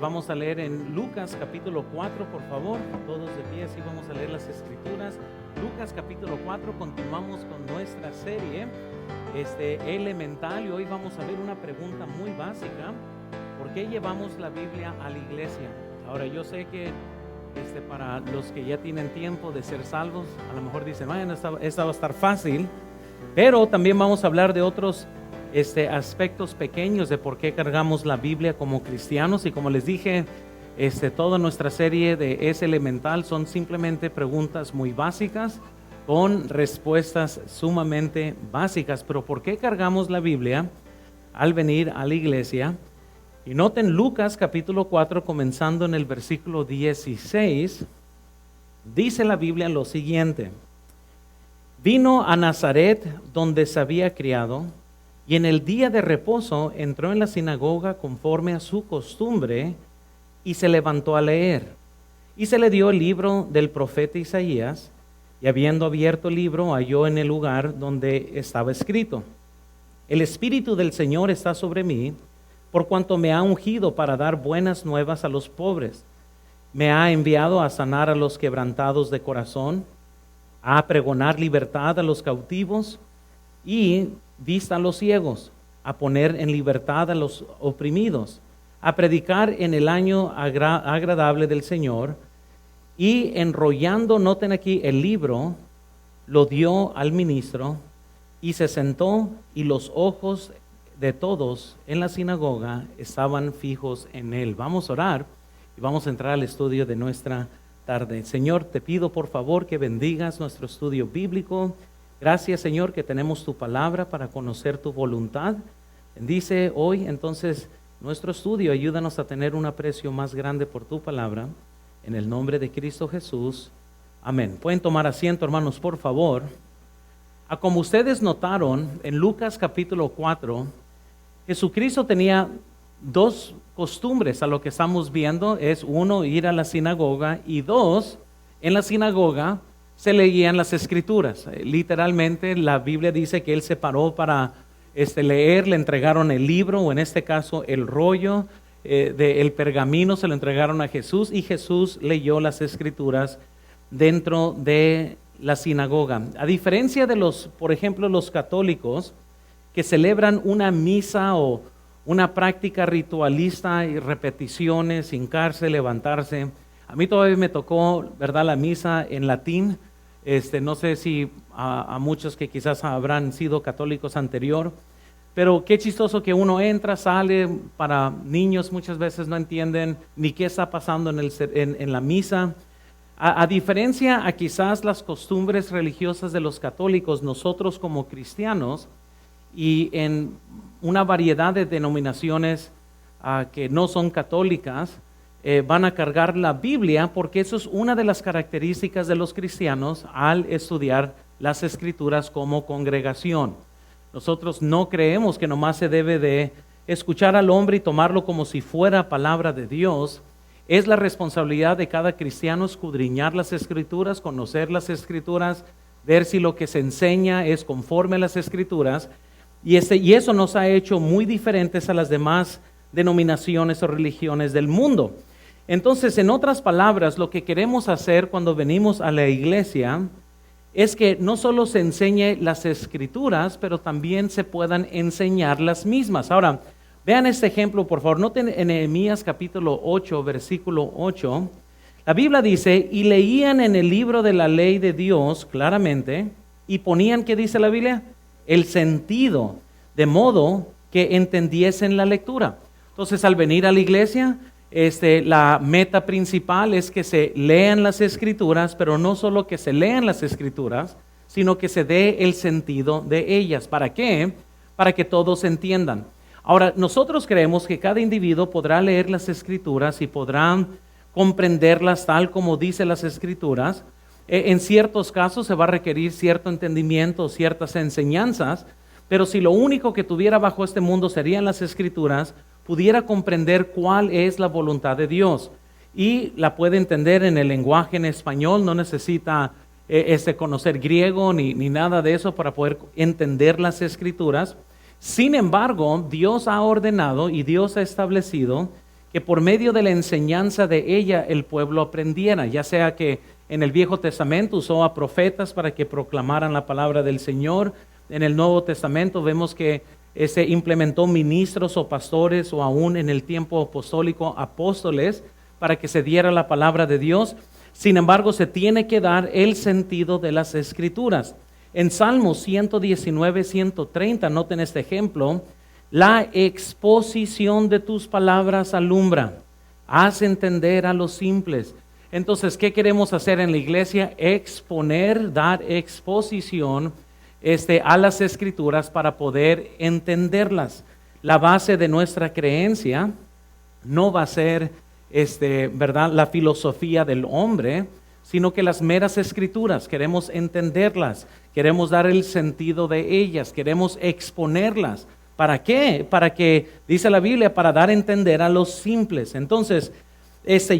Vamos a leer en Lucas capítulo 4, por favor, todos de pie, así vamos a leer las escrituras. Lucas capítulo 4, continuamos con nuestra serie elemental, y hoy vamos a ver una pregunta muy básica: ¿por qué llevamos la Biblia a la iglesia? Ahora, yo sé que para los que ya tienen tiempo de ser salvos, a lo mejor dicen, bueno, esta va a estar fácil, pero también vamos a hablar de otros aspectos pequeños de por qué cargamos la Biblia como cristianos. Y como les dije, toda nuestra serie de Es Elemental son simplemente preguntas muy básicas con respuestas sumamente básicas. Pero ¿por qué cargamos la Biblia al venir a la iglesia? Y noten Lucas capítulo 4, comenzando en el versículo 16, dice la Biblia lo siguiente: vino a Nazaret, donde se había criado, y en el día de reposo entró en la sinagoga conforme a su costumbre, y se levantó a leer. Y se le dio el libro del profeta Isaías, y habiendo abierto el libro, halló en el lugar donde estaba escrito: el Espíritu del Señor está sobre mí, por cuanto me ha ungido para dar buenas nuevas a los pobres. Me ha enviado a sanar a los quebrantados de corazón, a pregonar libertad a los cautivos y vista a los ciegos, a poner en libertad a los oprimidos, a predicar en el año agradable del Señor. Y enrollando, noten aquí, el libro, lo dio al ministro, y se sentó, y los ojos de todos en la sinagoga estaban fijos en él. Vamos a orar y vamos a entrar al estudio de nuestra tarde. Señor, te pido por favor que bendigas nuestro estudio bíblico. Gracias, Señor, que tenemos tu palabra para conocer tu voluntad. Bendice hoy entonces nuestro estudio, ayúdanos a tener un aprecio más grande por tu palabra, en el nombre de Cristo Jesús. Amén. Pueden tomar asiento, hermanos, por favor. Como ustedes notaron, en Lucas capítulo 4, Jesucristo tenía dos costumbres a lo que estamos viendo. Es uno, ir a la sinagoga, y dos, en la sinagoga se leían las escrituras. Literalmente la Biblia dice que él se paró para leer, le entregaron el libro, o en este caso el rollo del pergamino, se lo entregaron a Jesús, y Jesús leyó las escrituras dentro de la sinagoga. A diferencia de por ejemplo, los católicos que celebran una misa o una práctica ritualista y repeticiones, hincarse, levantarse. A mí todavía me tocó, ¿verdad?, la misa en latín. No sé si a muchos que quizás habrán sido católicos anterior, pero qué chistoso que uno entra, sale. Para niños muchas veces no entienden ni qué está pasando en la misa. A diferencia a quizás las costumbres religiosas de los católicos, nosotros como cristianos y en una variedad de denominaciones que no son católicas, van a cargar la Biblia, porque eso es una de las características de los cristianos al estudiar las escrituras como congregación. Nosotros no creemos que nomás se debe de escuchar al hombre y tomarlo como si fuera palabra de Dios. Es la responsabilidad de cada cristiano escudriñar las escrituras, conocer las escrituras, ver si lo que se enseña es conforme a las escrituras, y eso nos ha hecho muy diferentes a las demás denominaciones o religiones del mundo. Entonces, en otras palabras, lo que queremos hacer cuando venimos a la iglesia es que no solo se enseñe las escrituras, pero también se puedan enseñar las mismas. Ahora, vean este ejemplo, por favor. Noten en Nehemías capítulo 8, versículo 8. La Biblia dice: y leían en el libro de la ley de Dios claramente, y ponían, ¿qué dice la Biblia?, el sentido, de modo que entendiesen la lectura. Entonces, al venir a la iglesia, la meta principal es que se lean las escrituras, pero no solo que se lean las escrituras, sino que se dé el sentido de ellas. ¿Para qué? Para que todos entiendan. Ahora, nosotros creemos que cada individuo podrá leer las escrituras y podrá comprenderlas tal como dice las escrituras. En ciertos casos se va a requerir cierto entendimiento, ciertas enseñanzas, pero si lo único que tuviera bajo este mundo serían las escrituras, pudiera comprender cuál es la voluntad de Dios, y la puede entender en el lenguaje en español. No necesita conocer griego ni nada de eso para poder entender las escrituras. Sin embargo, Dios ha ordenado y Dios ha establecido que por medio de la enseñanza de ella el pueblo aprendiera, ya sea que en el Viejo Testamento usó a profetas para que proclamaran la palabra del Señor. En el Nuevo Testamento vemos que se implementó ministros o pastores, o aún en el tiempo apostólico apóstoles, para que se diera la palabra de Dios. Sin embargo, se tiene que dar el sentido de las Escrituras. En Salmos 119, 130, noten este ejemplo: la exposición de tus palabras alumbra, haz entender a los simples. Entonces, ¿qué queremos hacer en la iglesia? Exponer, dar exposición a las Escrituras para poder entenderlas. La base de nuestra creencia no va a ser ¿verdad?, la filosofía del hombre, sino que las meras Escrituras. Queremos entenderlas, queremos dar el sentido de ellas, queremos exponerlas. ¿Para qué? Para que, dice la Biblia, para dar a entender a los simples. Entonces,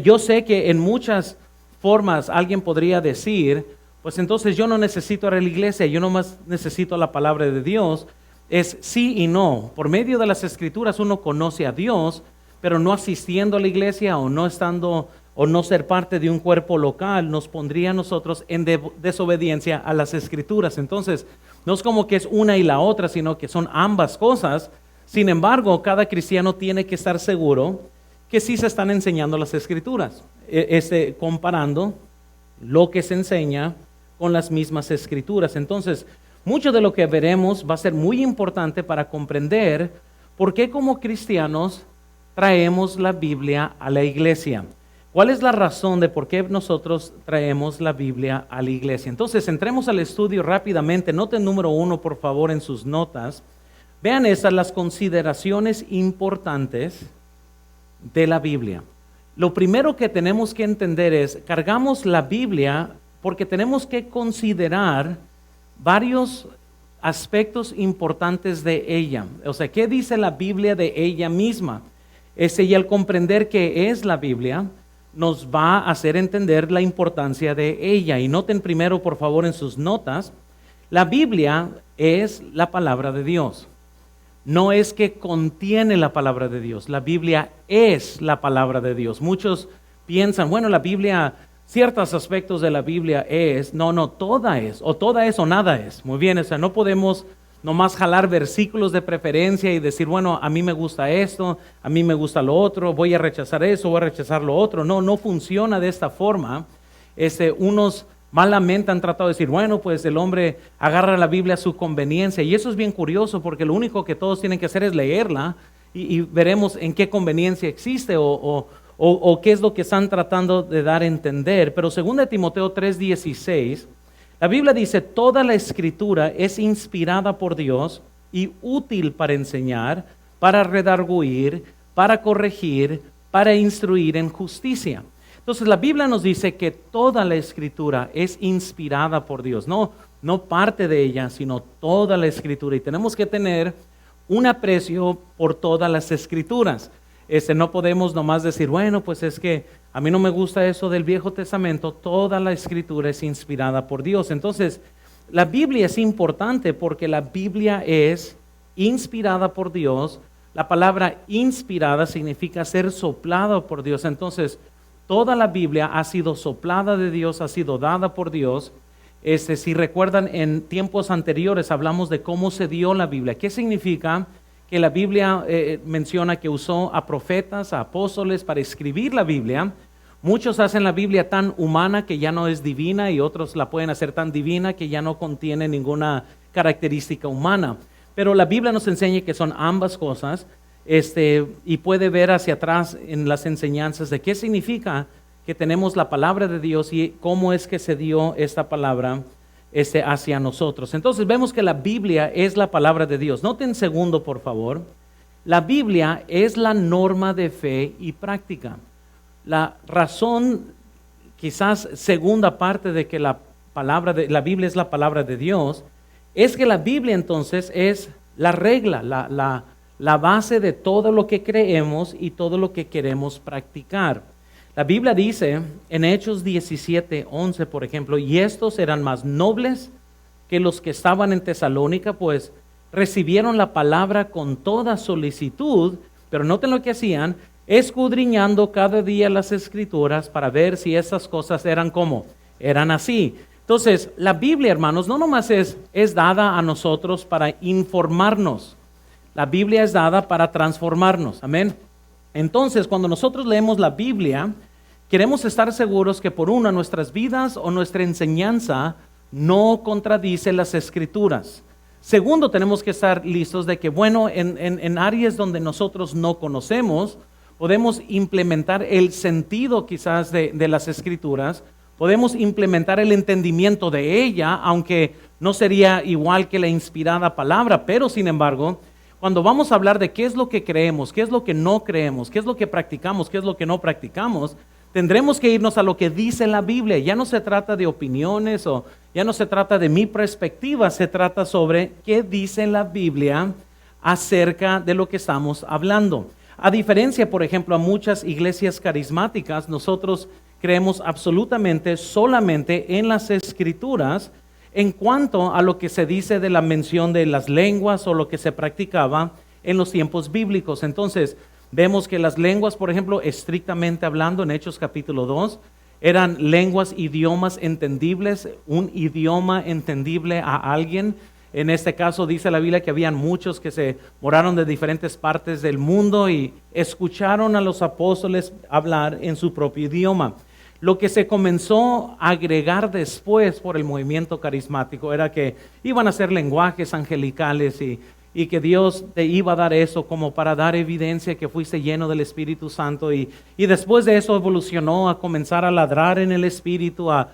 yo sé que en muchas formas alguien podría decir, pues entonces yo no necesito ir a la iglesia, yo nomás necesito la palabra de Dios. Es sí y no. Por medio de las Escrituras uno conoce a Dios, pero no asistiendo a la iglesia o no estando o no ser parte de un cuerpo local nos pondría a nosotros en desobediencia a las Escrituras. Entonces, no es como que es una y la otra, sino que son ambas cosas. Sin embargo, cada cristiano tiene que estar seguro que sí se están enseñando las Escrituras, comparando lo que se enseña con las mismas Escrituras. Entonces, mucho de lo que veremos va a ser muy importante para comprender por qué como cristianos traemos la Biblia a la iglesia. ¿Cuál es la razón de por qué nosotros traemos la Biblia a la iglesia? Entonces, entremos al estudio rápidamente. Noten número 1, por favor, en sus notas. Vean estas, las consideraciones importantes de la Biblia. Lo primero que tenemos que entender es, cargamos la Biblia porque tenemos que considerar varios aspectos importantes de ella. O sea, ¿qué dice la Biblia de ella misma? Y al comprender qué es la Biblia, nos va a hacer entender la importancia de ella. Y noten primero, por favor, en sus notas, la Biblia es la palabra de Dios. No es que contiene la palabra de Dios, la Biblia es la palabra de Dios. Muchos piensan, bueno, la Biblia, ciertos aspectos de la Biblia es, no, toda es o nada es. Muy bien, o sea, no podemos nomás jalar versículos de preferencia y decir, bueno, a mí me gusta esto, a mí me gusta lo otro, voy a rechazar eso, voy a rechazar lo otro. No funciona de esta forma. Unos malamente han tratado de decir, bueno, pues el hombre agarra la Biblia a su conveniencia, y eso es bien curioso porque lo único que todos tienen que hacer es leerla y veremos en qué conveniencia existe o qué es lo que están tratando de dar a entender. Pero 2 Timoteo 3:16, la Biblia dice, toda la Escritura es inspirada por Dios y útil para enseñar, para redarguir, para corregir, para instruir en justicia. Entonces la Biblia nos dice que toda la Escritura es inspirada por Dios, no parte de ella, sino toda la Escritura. Y tenemos que tener un aprecio por todas las Escrituras. No podemos nomás decir, bueno, pues es que a mí no me gusta eso del Viejo Testamento. Toda la Escritura es inspirada por Dios. Entonces, la Biblia es importante porque la Biblia es inspirada por Dios. La palabra inspirada significa ser soplada por Dios. Entonces, toda la Biblia ha sido soplada de Dios, ha sido dada por Dios. Si recuerdan, en tiempos anteriores hablamos de cómo se dio la Biblia. ¿Qué significa? Que la Biblia menciona que usó a profetas, a apóstoles para escribir la Biblia. Muchos hacen la Biblia tan humana que ya no es divina, y otros la pueden hacer tan divina que ya no contiene ninguna característica humana. Pero la Biblia nos enseña que son ambas cosas, y puede ver hacia atrás en las enseñanzas de qué significa que tenemos la palabra de Dios y cómo es que se dio esta palabra hacia nosotros. Entonces vemos que la Biblia es la palabra de Dios. Noten segundo, por favor, la Biblia es la norma de fe y práctica. La razón, quizás segunda parte de que la Biblia es la palabra de Dios, es que la Biblia entonces es la regla, la base de todo lo que creemos y todo lo que queremos practicar. La Biblia dice en Hechos 17:11, por ejemplo, y estos eran más nobles que los que estaban en Tesalónica, pues recibieron la palabra con toda solicitud, pero noten lo que hacían, escudriñando cada día las Escrituras para ver si esas cosas eran como, eran así. Entonces, la Biblia, hermanos, no nomás es dada a nosotros para informarnos. La Biblia es dada para transformarnos. Amén. Entonces, cuando nosotros leemos la Biblia, queremos estar seguros que por una, nuestras vidas o nuestra enseñanza no contradice las Escrituras. Segundo, tenemos que estar listos de que, bueno, en áreas donde nosotros no conocemos, podemos implementar el sentido quizás de las Escrituras, podemos implementar el entendimiento de ella, aunque no sería igual que la inspirada palabra, pero sin embargo, cuando vamos a hablar de qué es lo que creemos, qué es lo que no creemos, qué es lo que practicamos, qué es lo que no practicamos, tendremos que irnos a lo que dice la Biblia. Ya no se trata de opiniones o ya no se trata de mi perspectiva, se trata sobre qué dice la Biblia acerca de lo que estamos hablando. A diferencia, por ejemplo, a muchas iglesias carismáticas, nosotros creemos absolutamente solamente en las Escrituras en cuanto a lo que se dice de la mención de las lenguas o lo que se practicaba en los tiempos bíblicos. Entonces, vemos que las lenguas, por ejemplo, estrictamente hablando en Hechos capítulo 2, eran lenguas, idiomas entendibles, un idioma entendible a alguien. En este caso dice la Biblia que habían muchos que se moraron de diferentes partes del mundo y escucharon a los apóstoles hablar en su propio idioma. Lo que se comenzó a agregar después por el movimiento carismático era que iban a ser lenguajes angelicales y que Dios te iba a dar eso como para dar evidencia que fuiste lleno del Espíritu Santo. Y después de eso evolucionó a comenzar a ladrar en el Espíritu, a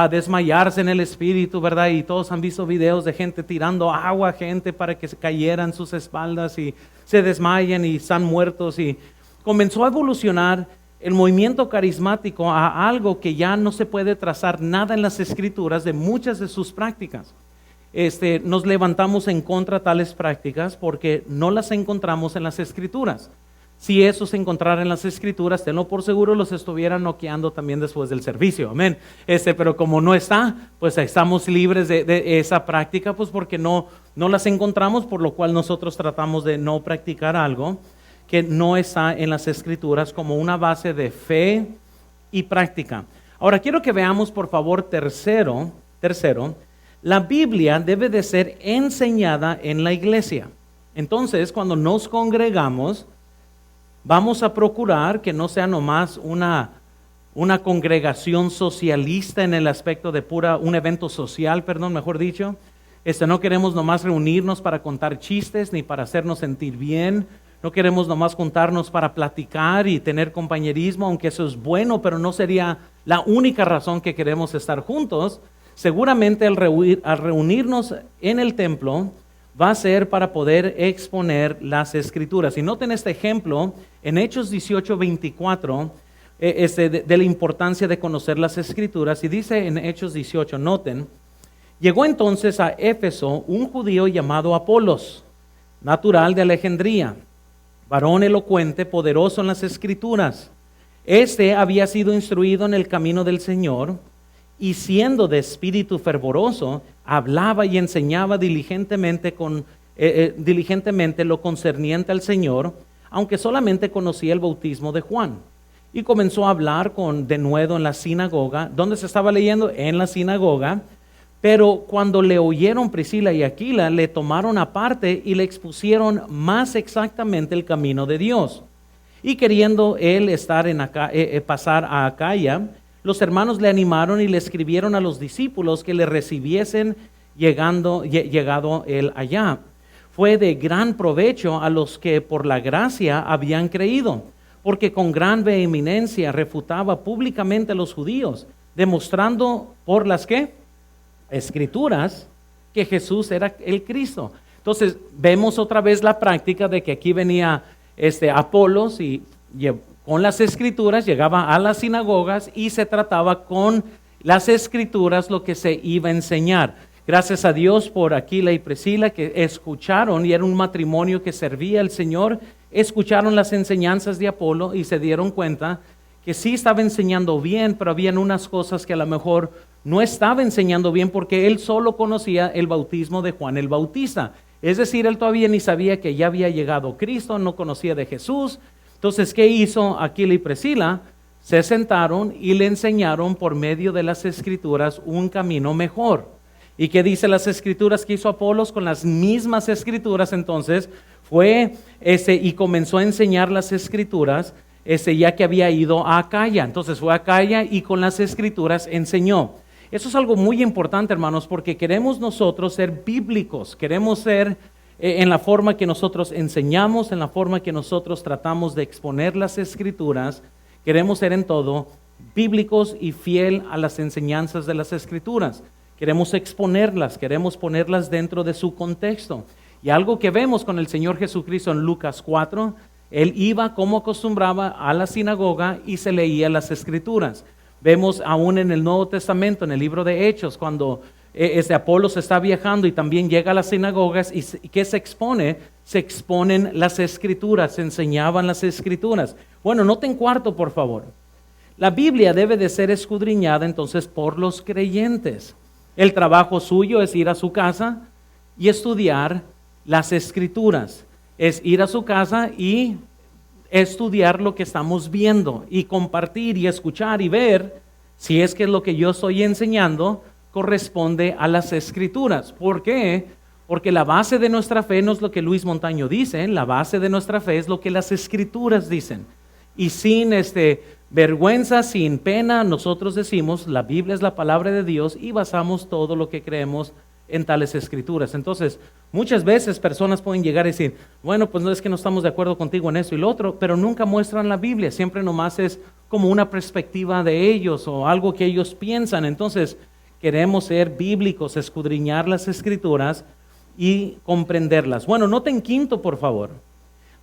desmayarse en el Espíritu, ¿verdad? Y todos han visto videos de gente tirando agua a gente para que se cayeran sus espaldas y se desmayen y están muertos. Y comenzó a evolucionar el movimiento carismático a algo que ya no se puede trazar nada en las Escrituras de muchas de sus prácticas. Nos levantamos en contra de tales prácticas porque no las encontramos en las Escrituras. Si eso se encontrara en las Escrituras, tenlo por seguro, los estuvieran noqueando también después del servicio, amén. Pero como no está, pues estamos libres de esa práctica, pues porque no las encontramos, por lo cual nosotros tratamos de no practicar algo que no está en las Escrituras como una base de fe y práctica. Ahora quiero que veamos, por favor, tercero, la Biblia debe de ser enseñada en la iglesia. Entonces, cuando nos congregamos, vamos a procurar que no sea nomás una congregación socialista en el aspecto de un evento social, mejor dicho. No queremos nomás reunirnos para contar chistes ni para hacernos sentir bien. No queremos nomás juntarnos para platicar y tener compañerismo, aunque eso es bueno, pero no sería la única razón que queremos estar juntos. Seguramente al reunirnos en el templo va a ser para poder exponer las Escrituras. Y noten este ejemplo en Hechos 18:24 de la importancia de conocer las Escrituras. Y dice en Hechos 18, noten, llegó entonces a Éfeso un judío llamado Apolos, natural de Alejandría, varón elocuente, poderoso en las Escrituras. Este había sido instruido en el camino del Señor y siendo de espíritu fervoroso, hablaba y enseñaba diligentemente lo concerniente al Señor, aunque solamente conocía el bautismo de Juan. Y comenzó a hablar con denuedo en la sinagoga. ¿Dónde se estaba leyendo? En la sinagoga. Pero cuando le oyeron Priscila y Aquila, le tomaron aparte y le expusieron más exactamente el camino de Dios. Y queriendo él pasar a Acaya, los hermanos le animaron y le escribieron a los discípulos que le recibiesen llegado él allá. Fue de gran provecho a los que por la gracia habían creído, porque con gran vehemencia refutaba públicamente a los judíos, demostrando por las Escrituras que Jesús era el Cristo. Entonces vemos otra vez la práctica de que aquí venía Apolos y con las Escrituras llegaba a las sinagogas y se trataba con las Escrituras lo que se iba a enseñar. Gracias a Dios por Aquila y Priscila que escucharon, y era un matrimonio que servía al Señor, escucharon las enseñanzas de Apolo y se dieron cuenta que sí estaba enseñando bien, pero habían unas cosas que a lo mejor no estaba enseñando bien porque él solo conocía el bautismo de Juan el Bautista. Es decir, él todavía ni sabía que ya había llegado Cristo, no conocía de Jesús. Entonces, ¿qué hizo Aquila y Priscila? Se sentaron y le enseñaron por medio de las Escrituras un camino mejor. ¿Y qué dice las Escrituras que hizo Apolos? Con las mismas Escrituras, entonces, fue y comenzó a enseñar las Escrituras, ya que había ido a Acaya. Entonces fue a Acaya y con las Escrituras enseñó. Eso es algo muy importante, hermanos, porque queremos nosotros ser bíblicos, queremos ser en la forma que nosotros enseñamos, en la forma que nosotros tratamos de exponer las Escrituras. Queremos ser en todo bíblicos y fiel a las enseñanzas de las Escrituras. Queremos exponerlas, queremos ponerlas dentro de su contexto. Y algo que vemos con el Señor Jesucristo en Lucas 4, Él iba como acostumbraba a la sinagoga y se leía las Escrituras. Vemos aún en el Nuevo Testamento, en el libro de Hechos, cuando Apolos está viajando y también llega a las sinagogas y ¿qué se expone? Se exponen las Escrituras, se enseñaban las Escrituras. Bueno, noten cuarto, por favor. La Biblia debe de ser escudriñada entonces por los creyentes. El trabajo suyo es ir a su casa y estudiar las Escrituras. Es ir a su casa y estudiar lo que estamos viendo y compartir y escuchar y ver si es que lo que yo estoy enseñando corresponde a las Escrituras. ¿Por qué? Porque la base de nuestra fe no es lo que Luis Montaño dice, la base de nuestra fe es lo que las Escrituras dicen. Y sin vergüenza, sin pena, nosotros decimos, la Biblia es la palabra de Dios y basamos todo lo que creemos en tales Escrituras. Entonces, muchas veces personas pueden llegar y decir, bueno, pues no es que no estamos de acuerdo contigo en eso y lo otro, pero nunca muestran la Biblia, siempre nomás es como una perspectiva de ellos o algo que ellos piensan. Entonces, queremos ser bíblicos, escudriñar las Escrituras y comprenderlas. Bueno, noten quinto, por favor.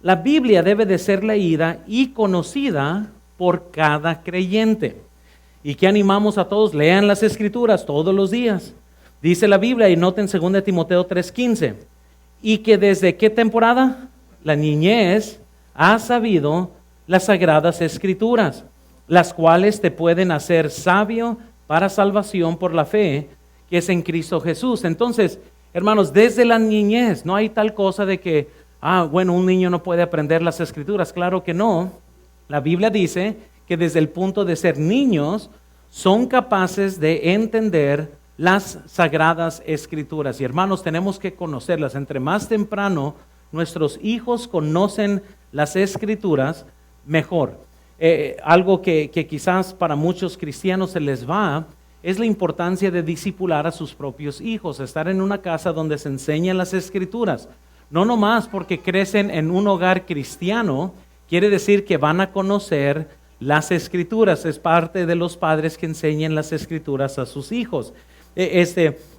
La Biblia debe de ser leída y conocida por cada creyente. ¿Y qué animamos a todos? Lean las Escrituras todos los días. Dice la Biblia, y noten 2 Timoteo 3:15, y que desde qué temporada? La niñez ha sabido las sagradas Escrituras, las cuales te pueden hacer sabio para salvación por la fe que es en Cristo Jesús. Entonces, hermanos, desde la niñez no hay tal cosa de que, bueno, un niño no puede aprender las Escrituras. Claro que no. La Biblia dice que desde el punto de ser niños son capaces de entender las sagradas Escrituras. Y hermanos, tenemos que conocerlas. Entre más temprano nuestros hijos conocen las Escrituras, mejor. Algo que quizás para muchos cristianos se les va es la importancia de discipular a sus propios hijos, estar en una casa donde se enseñan las Escrituras. No nomás porque crecen en un hogar cristiano, quiere decir que van a conocer las Escrituras. Es parte de los padres que enseñen las Escrituras a sus hijos.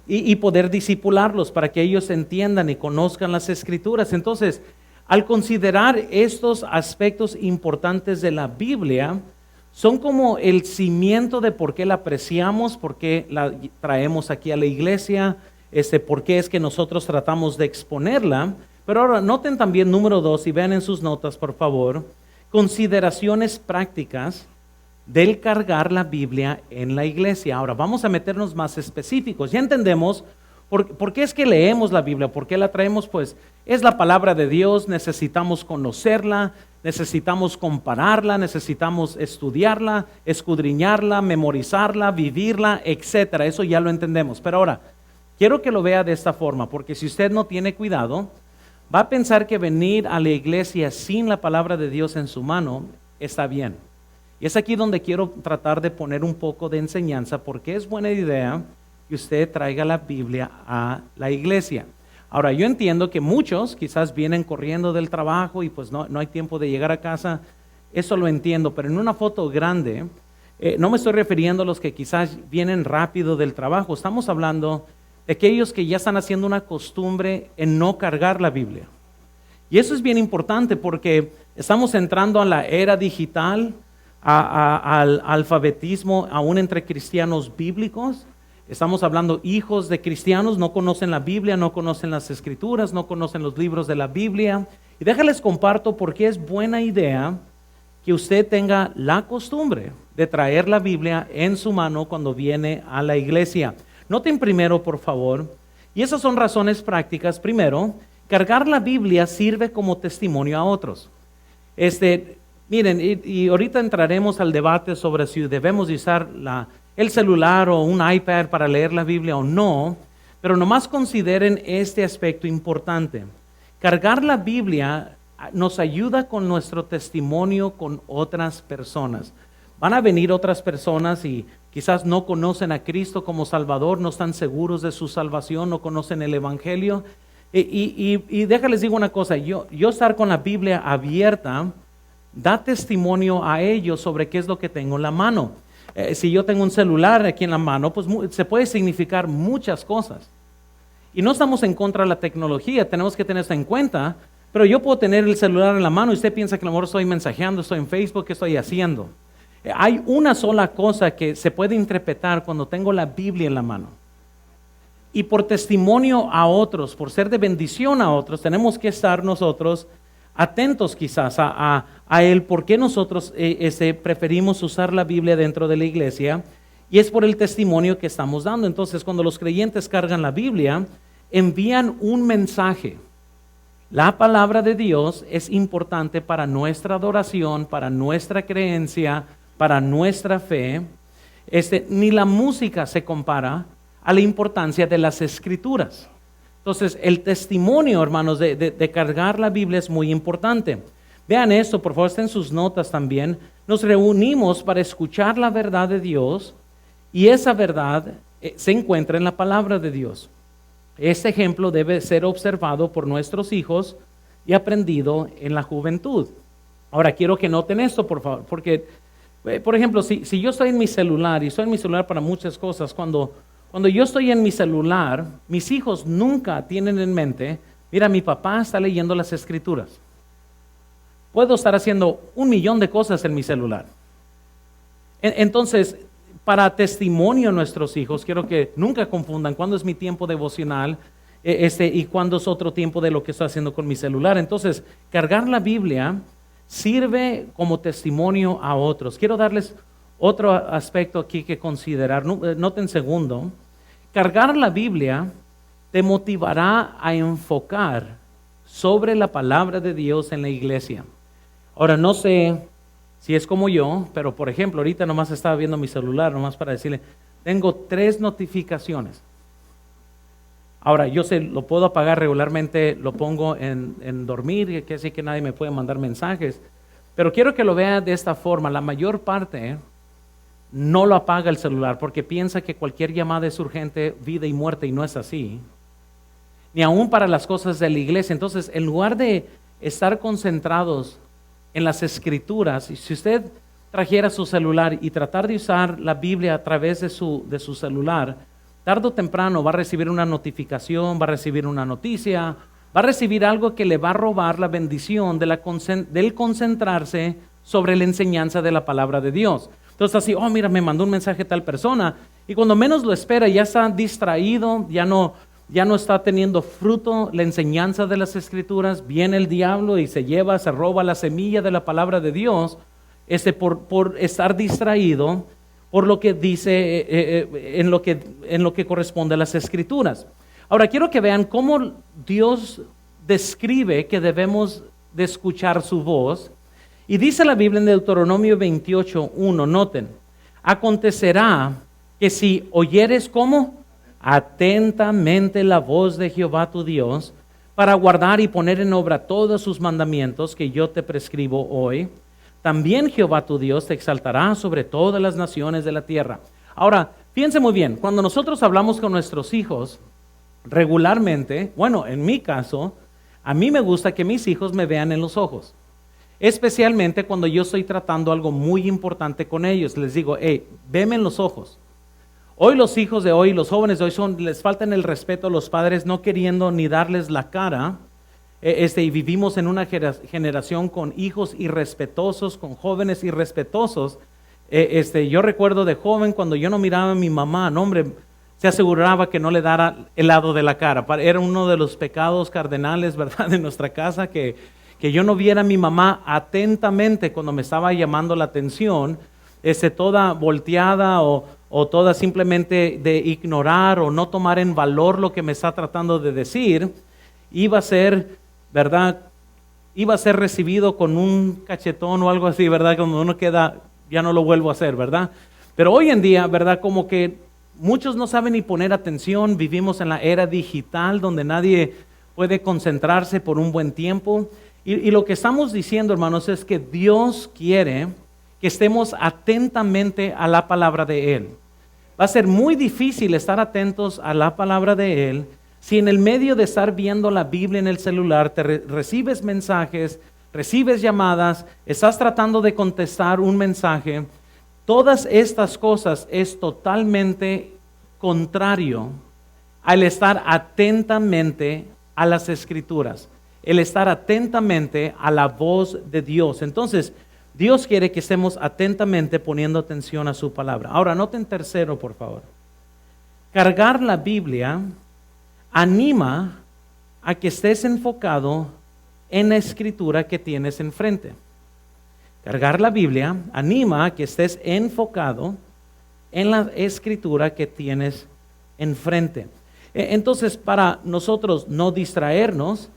Y poder discipularlos para que ellos entiendan y conozcan las Escrituras. Entonces, al considerar estos aspectos importantes de la Biblia, son como el cimiento de por qué la apreciamos, por qué la traemos aquí a la iglesia, por qué es que nosotros tratamos de exponerla. Pero ahora noten también número 2, y vean en sus notas, por favor, consideraciones prácticas del cargar la Biblia en la iglesia. Ahora vamos a meternos más específicos. Ya entendemos por qué es que leemos la Biblia, por qué la traemos. Pues es la palabra de Dios, necesitamos conocerla, necesitamos compararla, necesitamos estudiarla, escudriñarla, memorizarla, vivirla, etcétera. Eso ya lo entendemos. Pero ahora, quiero que lo vea de esta forma, porque si usted no tiene cuidado, va a pensar que venir a la iglesia sin la palabra de Dios en su mano está bien. Y es aquí donde quiero tratar de poner un poco de enseñanza, porque es buena idea que usted traiga la Biblia a la iglesia. Ahora, yo entiendo que muchos quizás vienen corriendo del trabajo y pues no hay tiempo de llegar a casa. Eso lo entiendo, pero en una foto grande, no me estoy refiriendo a los que quizás vienen rápido del trabajo. Estamos hablando de aquellos que ya están haciendo una costumbre en no cargar la Biblia. Y eso es bien importante porque estamos entrando a la era digital, al alfabetismo aún entre cristianos bíblicos. Estamos hablando hijos de cristianos, no conocen la Biblia, no conocen las Escrituras, no conocen los libros de la Biblia. Y déjales comparto por qué es buena idea que usted tenga la costumbre de traer la Biblia en su mano cuando viene a la iglesia. Noten primero, por favor, y esas son razones prácticas. Primero, cargar la Biblia sirve como testimonio a otros. Miren, y ahorita entraremos al debate sobre si debemos usar el celular o un iPad para leer la Biblia o no, pero nomás consideren este aspecto importante. Cargar la Biblia nos ayuda con nuestro testimonio con otras personas. Van a venir otras personas y quizás no conocen a Cristo como Salvador, no están seguros de su salvación, no conocen el Evangelio. Y déjales digo una cosa, yo estar con la Biblia abierta da testimonio a ellos sobre qué es lo que tengo en la mano. Si yo tengo un celular aquí en la mano, pues se puede significar muchas cosas. Y no estamos en contra de la tecnología, tenemos que tener eso en cuenta, pero yo puedo tener el celular en la mano y usted piensa que a lo mejor estoy mensajeando, estoy en Facebook, ¿qué estoy haciendo? Hay una sola cosa que se puede interpretar cuando tengo la Biblia en la mano. Y por testimonio a otros, por ser de bendición a otros, tenemos que estar nosotros atentos quizás a el por qué nosotros preferimos usar la Biblia dentro de la iglesia, y es por el testimonio que estamos dando. Entonces, cuando los creyentes cargan la Biblia, envían un mensaje. La palabra de Dios es importante para nuestra adoración, para nuestra creencia, para nuestra fe. Ni la música se compara a la importancia de las Escrituras. Entonces, el testimonio, hermanos, de cargar la Biblia es muy importante. Vean esto, por favor, está en sus notas también. Nos reunimos para escuchar la verdad de Dios y esa verdad se encuentra en la palabra de Dios. Este ejemplo debe ser observado por nuestros hijos y aprendido en la juventud. Ahora, quiero que noten esto, por favor, porque, por ejemplo, si yo estoy en mi celular, y estoy en mi celular para muchas cosas, cuando yo estoy en mi celular, mis hijos nunca tienen en mente, mira, mi papá está leyendo las Escrituras. Puedo estar haciendo 1,000,000 de cosas en mi celular. Entonces, para testimonio a nuestros hijos, quiero que nunca confundan cuándo es mi tiempo devocional y cuándo es otro tiempo de lo que estoy haciendo con mi celular. Entonces, cargar la Biblia sirve como testimonio a otros. Quiero darles otro aspecto aquí que considerar. Noten segundo, cargar la Biblia te motivará a enfocar sobre la palabra de Dios en la iglesia. Ahora, no sé si es como yo, pero por ejemplo, ahorita nomás estaba viendo mi celular, nomás para decirle, tengo 3 notificaciones. Ahora, yo lo puedo apagar regularmente, lo pongo en dormir, que así que nadie me puede mandar mensajes. Pero quiero que lo vea de esta forma, la mayor parte no lo apaga el celular porque piensa que cualquier llamada es urgente, vida y muerte, y no es así. Ni aún para las cosas de la iglesia. Entonces, en lugar de estar concentrados en las Escrituras, y si usted trajera su celular y tratar de usar la Biblia a través de su celular, tarde o temprano va a recibir una notificación, va a recibir una noticia, va a recibir algo que le va a robar la bendición del concentrarse sobre la enseñanza de la palabra de Dios. Entonces así, mira, me mandó un mensaje tal persona, y cuando menos lo espera ya está distraído, ya no está teniendo fruto la enseñanza de las Escrituras. Viene el diablo y se roba la semilla de la palabra de Dios, por estar distraído por lo que dice, en lo que corresponde a las Escrituras. Ahora quiero que vean cómo Dios describe que debemos de escuchar su voz. Y dice la Biblia en Deuteronomio 28:1, noten, acontecerá que si oyeres ¿cómo? Atentamente la voz de Jehová tu Dios, para guardar y poner en obra todos sus mandamientos que yo te prescribo hoy, también Jehová tu Dios te exaltará sobre todas las naciones de la tierra. Ahora, fíjense muy bien, cuando nosotros hablamos con nuestros hijos, regularmente, bueno, en mi caso, a mí me gusta que mis hijos me vean en los ojos. Especialmente cuando yo estoy tratando algo muy importante con ellos. Les digo, veme en los ojos. Hoy los hijos de hoy, los jóvenes de hoy les faltan el respeto a los padres, no queriendo ni darles la cara. Y vivimos en una generación con hijos irrespetuosos, con jóvenes irrespetuosos. Yo recuerdo de joven cuando yo no miraba a mi mamá, no hombre, se aseguraba que no le dara el lado de la cara. Era uno de los pecados cardenales, ¿verdad?, de nuestra casa, que yo no viera a mi mamá atentamente cuando me estaba llamando la atención, toda volteada o toda simplemente de ignorar o no tomar en valor lo que me está tratando de decir, iba a ser, ¿verdad?, iba a ser recibido con un cachetón o algo así, ¿verdad? Cuando uno queda, ya no lo vuelvo a hacer, ¿verdad? Pero hoy en día, ¿verdad? Como que muchos no saben ni poner atención, vivimos en la era digital donde nadie puede concentrarse por un buen tiempo. Y lo que estamos diciendo, hermanos, es que Dios quiere que estemos atentamente a la palabra de Él. Va a ser muy difícil estar atentos a la palabra de Él si en el medio de estar viendo la Biblia en el celular te recibes mensajes, recibes llamadas, estás tratando de contestar un mensaje. Todas estas cosas es totalmente contrario al estar atentamente a las Escrituras, el estar atentamente a la voz de Dios. Entonces, Dios quiere que estemos atentamente poniendo atención a su palabra. Ahora, noten tercero, por favor. Cargar la Biblia anima a que estés enfocado en la Escritura que tienes enfrente. Cargar la Biblia anima a que estés enfocado en la Escritura que tienes enfrente. Entonces, para nosotros no distraernos,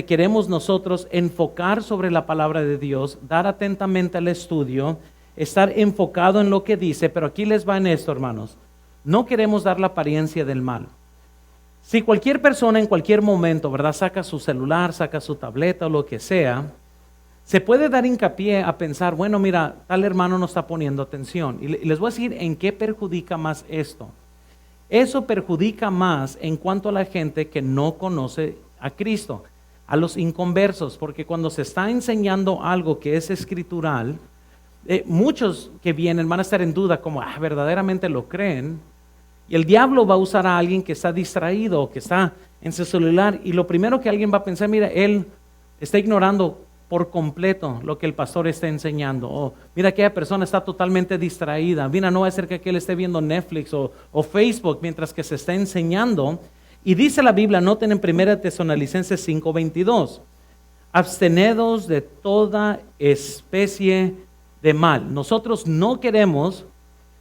queremos nosotros enfocar sobre la palabra de Dios, dar atentamente al estudio, estar enfocado en lo que dice, pero aquí les va en esto, hermanos. No queremos dar la apariencia del mal. Si cualquier persona en cualquier momento, ¿verdad?, saca su celular, saca su tableta o lo que sea, se puede dar hincapié a pensar, bueno, mira, tal hermano no está poniendo atención. Y les voy a decir en qué perjudica más esto. Eso perjudica más en cuanto a la gente que no conoce a Cristo, a los inconversos, porque cuando se está enseñando algo que es escritural, muchos que vienen van a estar en duda como, verdaderamente lo creen, y el diablo va a usar a alguien que está distraído, que está en su celular, y lo primero que alguien va a pensar, mira, él está ignorando por completo lo que el pastor está enseñando. O mira, aquella persona está totalmente distraída. Mira, no va a ser que él esté viendo Netflix o Facebook mientras que se está enseñando. Y dice la Biblia, noten en 1 Tesalonicenses 5:22, abstenedos de toda especie de mal. Nosotros no queremos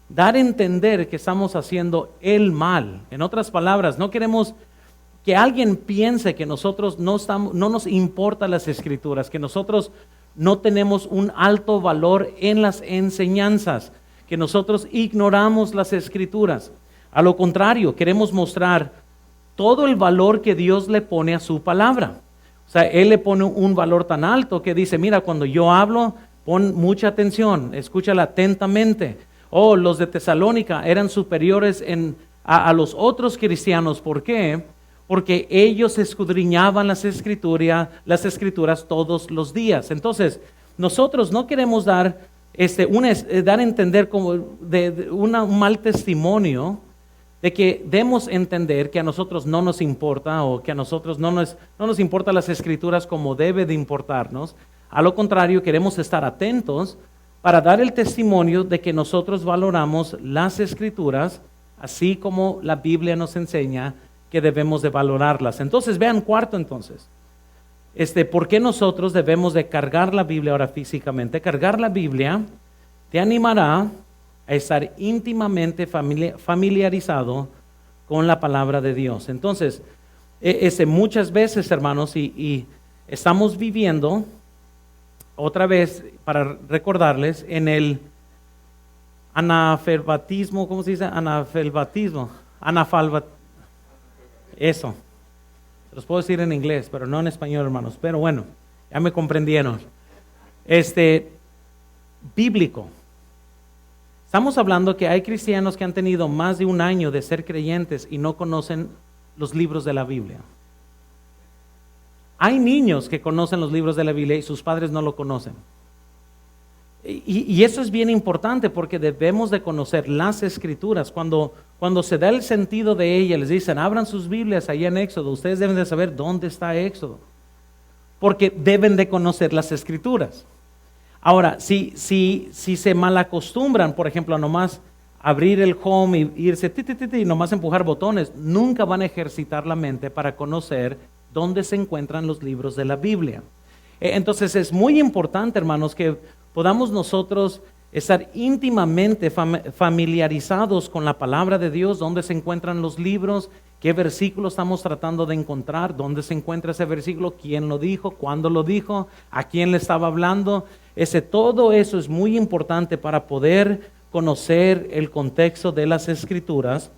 dar a entender que estamos haciendo el mal. En otras palabras, no queremos que alguien piense que nosotros no nos importan las Escrituras, que nosotros no tenemos un alto valor en las enseñanzas, que nosotros ignoramos las Escrituras. A lo contrario, queremos mostrar todo el valor que Dios le pone a su palabra. O sea, Él le pone un valor tan alto que dice, mira, cuando yo hablo, pon mucha atención, escúchala atentamente. Los de Tesalónica eran superiores a los otros cristianos. ¿Por qué? Porque ellos escudriñaban las escrituras todos los días. Entonces, nosotros no queremos dar a entender como un mal testimonio de que demos a entender que a nosotros no nos importa o que a nosotros no nos importan las escrituras como debe de importarnos. A lo contrario, queremos estar atentos para dar el testimonio de que nosotros valoramos las escrituras así como la Biblia nos enseña que debemos de valorarlas. Entonces, vean cuarto entonces. ¿Por qué nosotros debemos de cargar la Biblia ahora físicamente? Cargar la Biblia te animará a estar íntimamente familiarizado con la palabra de Dios. Entonces, muchas veces, hermanos, y estamos viviendo, otra vez, para recordarles, en el analfabetismo, ¿cómo se dice? Analfabetismo. Eso. Los puedo decir en inglés, pero no en español, hermanos. Pero bueno, ya me comprendieron. Bíblico. Estamos hablando que hay cristianos que han tenido más de un año de ser creyentes y no conocen los libros de la Biblia. Hay niños que conocen los libros de la Biblia y sus padres no lo conocen. Y eso es bien importante porque debemos de conocer las Escrituras. Cuando se da el sentido de ellas, les dicen, abran sus Biblias allá en Éxodo. Ustedes deben de saber dónde está Éxodo. Porque deben de conocer las Escrituras. Ahora, si se malacostumbran, por ejemplo, a nomás abrir el home y irse y nomás empujar botones, nunca van a ejercitar la mente para conocer dónde se encuentran los libros de la Biblia. Entonces es muy importante, hermanos, que podamos nosotros estar íntimamente familiarizados con la palabra de Dios, dónde se encuentran los libros, ¿Qué versículo estamos tratando de encontrar? ¿Dónde se encuentra ese versículo? ¿Quién lo dijo? ¿Cuándo lo dijo? ¿A quién le estaba hablando? Todo eso es muy importante para poder conocer el contexto de las Escrituras,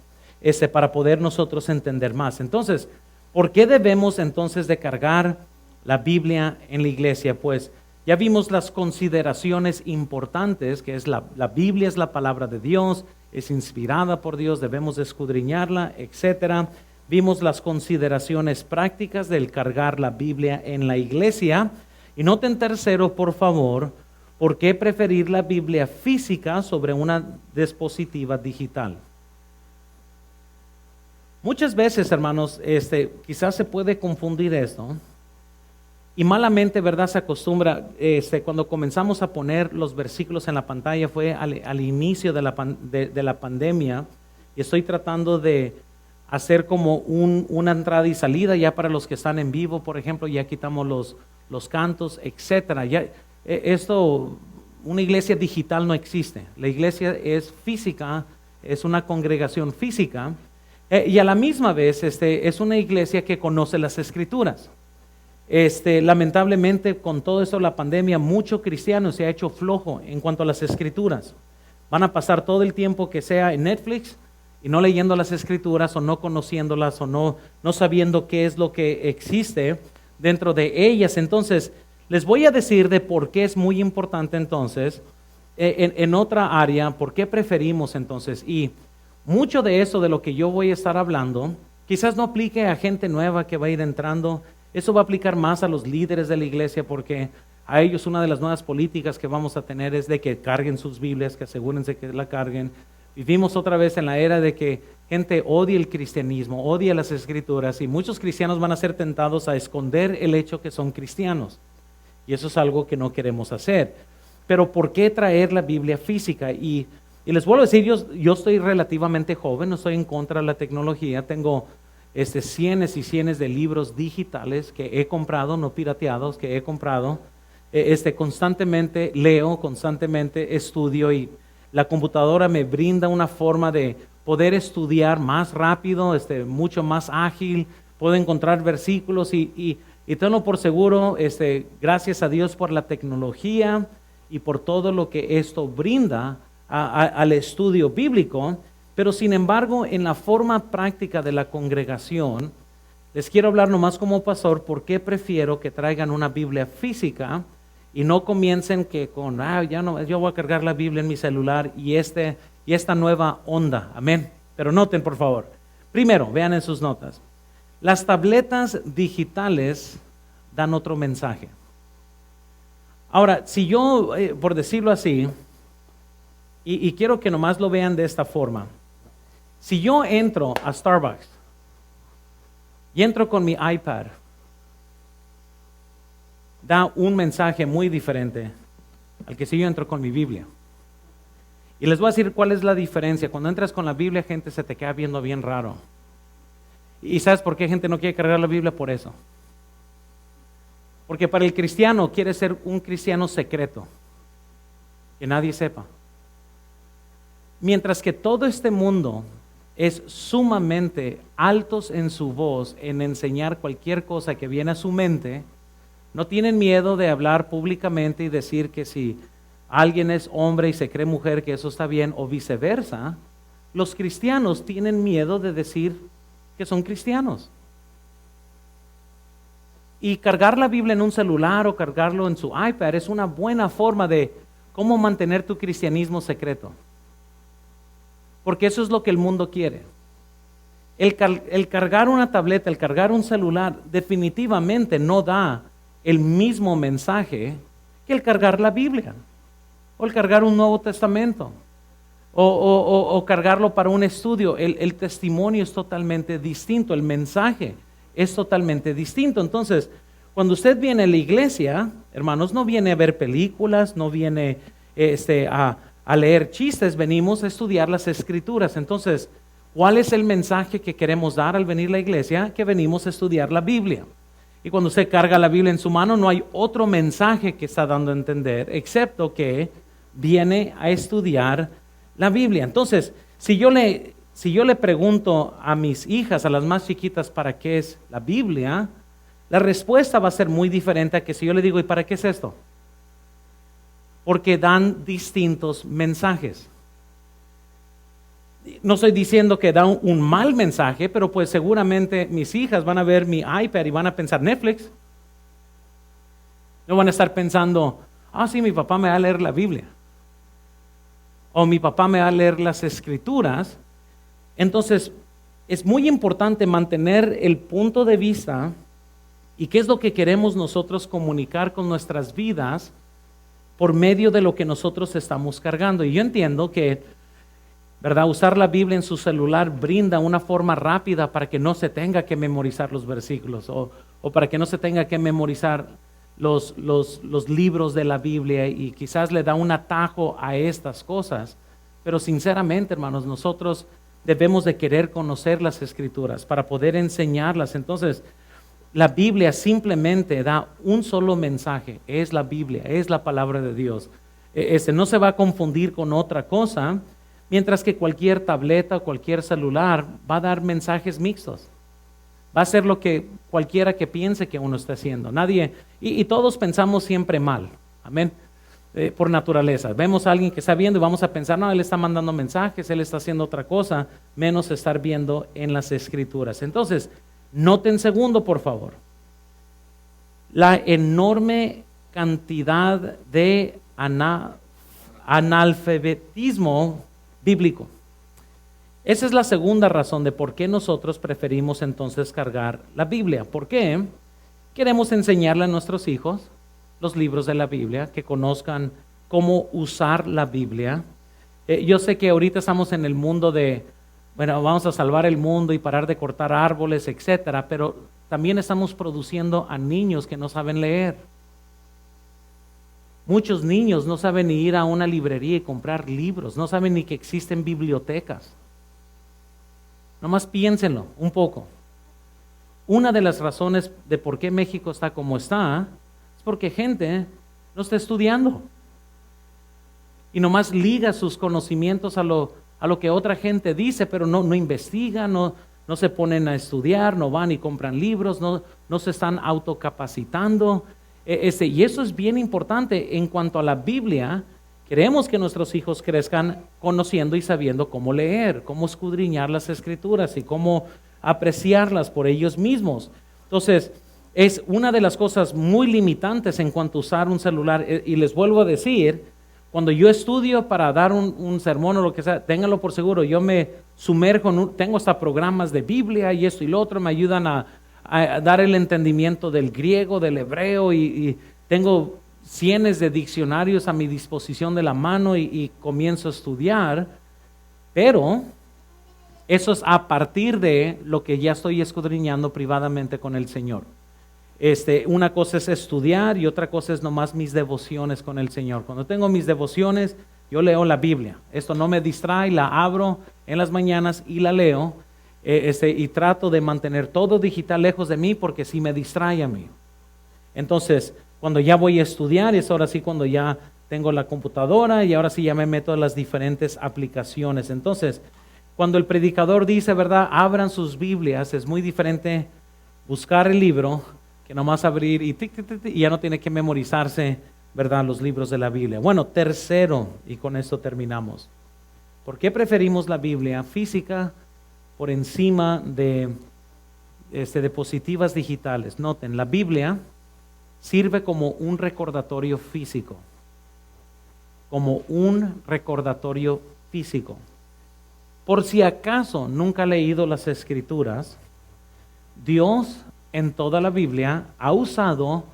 para poder nosotros entender más. Entonces, ¿por qué debemos entonces de cargar la Biblia en la iglesia? Pues ya vimos las consideraciones importantes, que es la Biblia es la palabra de Dios, es inspirada por Dios, debemos escudriñarla, etc. Vimos las consideraciones prácticas del cargar la Biblia en la iglesia. Y noten tercero, por favor, ¿por qué preferir la Biblia física sobre una dispositiva digital? Muchas veces, hermanos, quizás se puede confundir esto. Y malamente, ¿verdad? Se acostumbra, cuando comenzamos a poner los versículos en la pantalla, fue al inicio de la pandemia, y estoy tratando de hacer como una entrada y salida ya para los que están en vivo, por ejemplo, ya quitamos los cantos, etcétera. Ya, una iglesia digital no existe. La iglesia es física, es una congregación física, y a la misma vez es una iglesia que conoce las Escrituras. Lamentablemente, con todo esto de la pandemia, mucho cristiano se ha hecho flojo en cuanto a las Escrituras. Van a pasar todo el tiempo que sea en Netflix y no leyendo las Escrituras, o no conociéndolas, o no sabiendo qué es lo que existe dentro de ellas. Entonces, les voy a decir de por qué es muy importante entonces, en otra área, por qué preferimos entonces. Y mucho de eso de lo que yo voy a estar hablando, quizás no aplique a gente nueva que va a ir entrando. Eso va a aplicar más a los líderes de la iglesia, porque a ellos una de las nuevas políticas que vamos a tener es de que carguen sus Biblias, que asegúrense que la carguen. Vivimos otra vez en la era de que gente odia el cristianismo, odia las Escrituras, y muchos cristianos van a ser tentados a esconder el hecho que son cristianos. Y eso es algo que no queremos hacer. Pero ¿por qué traer la Biblia física? Y les vuelvo a decir, yo estoy relativamente joven, no estoy en contra de la tecnología, tengo cientos y cientos de libros digitales que he comprado, no pirateados, que he comprado. Constantemente leo, constantemente estudio, y la computadora me brinda una forma de poder estudiar más rápido, mucho más ágil. Puedo encontrar versículos y tengo por seguro, gracias a Dios por la tecnología y por todo lo que esto brinda al estudio bíblico. Pero sin embargo, en la forma práctica de la congregación, les quiero hablar nomás como pastor por qué prefiero que traigan una Biblia física y no comiencen que con, yo voy a cargar la Biblia en mi celular y esta nueva onda. Amén. Pero noten, por favor. Primero, vean en sus notas. Las tabletas digitales dan otro mensaje. Ahora, si yo, por decirlo así, y quiero que nomás lo vean de esta forma. Si yo entro a Starbucks y entro con mi iPad, da un mensaje muy diferente al que si yo entro con mi Biblia. Y les voy a decir cuál es la diferencia. Cuando entras con la Biblia, gente se te queda viendo bien raro. ¿Y sabes por qué gente no quiere cargar la Biblia? Por eso. Porque para el cristiano quiere ser un cristiano secreto, que nadie sepa. Mientras que todo este mundo es sumamente altos en su voz en enseñar cualquier cosa que viene a su mente, no tienen miedo de hablar públicamente y decir que si alguien es hombre y se cree mujer, que eso está bien, o viceversa. Los cristianos tienen miedo de decir que son cristianos. Y cargar la Biblia en un celular o cargarlo en su iPad es una buena forma de cómo mantener tu cristianismo secreto. Porque eso es lo que el mundo quiere. El cargar una tableta, el cargar un celular, definitivamente no da el mismo mensaje que el cargar la Biblia, o el cargar un Nuevo Testamento, o cargarlo para un estudio. El testimonio es totalmente distinto, el mensaje es totalmente distinto. Entonces, cuando usted viene a la iglesia, hermanos, no viene a ver películas, no viene a leer chistes, venimos a estudiar las Escrituras. Entonces, ¿cuál es el mensaje que queremos dar al venir a la iglesia? Que venimos a estudiar la Biblia. Y cuando usted carga la Biblia en su mano, no hay otro mensaje que está dando a entender, excepto que viene a estudiar la Biblia. Entonces, si yo le si yo le pregunto a mis hijas, a las más chiquitas, ¿para qué es la Biblia?, la respuesta va a ser muy diferente a que si yo le digo, ¿y para qué es esto? Porque dan distintos mensajes. No estoy diciendo que da un mal mensaje, pero pues seguramente mis hijas van a ver mi iPad y van a pensar Netflix. No van a estar pensando, sí, mi papá me va a leer la Biblia. O mi papá me va a leer las Escrituras. Entonces, es muy importante mantener el punto de vista y qué es lo que queremos nosotros comunicar con nuestras vidas por medio de lo que nosotros estamos cargando. Y yo entiendo que, ¿verdad?, usar la Biblia en su celular brinda una forma rápida para que no se tenga que memorizar los versículos o para que no se tenga que memorizar los libros de la Biblia, y quizás le da un atajo a estas cosas. Pero sinceramente, hermanos, nosotros debemos de querer conocer las Escrituras para poder enseñarlas. Entonces, la Biblia simplemente da un solo mensaje, es la Biblia, es la palabra de Dios. No se va a confundir con otra cosa, mientras que cualquier tableta o cualquier celular va a dar mensajes mixtos. Va a ser lo que cualquiera que piense que uno está haciendo. Nadie, y todos pensamos siempre mal, amén, por naturaleza. Vemos a alguien que está viendo y vamos a pensar, no, él está mandando mensajes, él está haciendo otra cosa, menos estar viendo en las Escrituras. Entonces, noten segundo, por favor, la enorme cantidad de analfabetismo bíblico. Esa es la segunda razón de por qué nosotros preferimos entonces cargar la Biblia. ¿Por qué? Queremos enseñarle a nuestros hijos los libros de la Biblia, que conozcan cómo usar la Biblia. Yo sé que ahorita estamos en el mundo de, bueno, vamos a salvar el mundo y parar de cortar árboles, etcétera, pero también estamos produciendo a niños que no saben leer. Muchos niños no saben ni ir a una librería y comprar libros, no saben ni que existen bibliotecas. Nomás piénsenlo un poco. Una de las razones de por qué México está como está es porque gente no está estudiando y nomás liga sus conocimientos a lo que otra gente dice, pero no investigan, no se ponen a estudiar, no van y compran libros, no se están autocapacitando. Y eso es bien importante en cuanto a la Biblia. Queremos que nuestros hijos crezcan conociendo y sabiendo cómo leer, cómo escudriñar las Escrituras y cómo apreciarlas por ellos mismos. Entonces, es una de las cosas muy limitantes en cuanto a usar un celular. Y les vuelvo a decir, cuando yo estudio para dar un sermón o lo que sea, ténganlo por seguro, yo me sumerjo, tengo hasta programas de Biblia y esto y lo otro, me ayudan a dar el entendimiento del griego, del hebreo, y tengo cientos de diccionarios a mi disposición de la mano y comienzo a estudiar, pero eso es a partir de lo que ya estoy escudriñando privadamente con el Señor. Una cosa es estudiar y otra cosa es nomás mis devociones con el Señor. Cuando tengo mis devociones, yo leo la Biblia. Esto no me distrae, la abro en las mañanas y la leo, y trato de mantener todo digital lejos de mí porque si me distrae a mí. Entonces, cuando ya voy a estudiar, es ahora sí cuando ya tengo la computadora y ahora sí ya me meto en las diferentes aplicaciones. Entonces, cuando el predicador dice, ¿verdad?, abran sus Biblias, es muy diferente buscar el libro que nomás abrir y ya no tiene que memorizarse, ¿verdad?, los libros de la Biblia. Bueno, tercero, y con esto terminamos. ¿Por qué preferimos la Biblia física por encima de diapositivas digitales? Noten, la Biblia sirve como un recordatorio físico. Como un recordatorio físico. Por si acaso nunca ha leído las Escrituras, Dios en toda la Biblia ha usado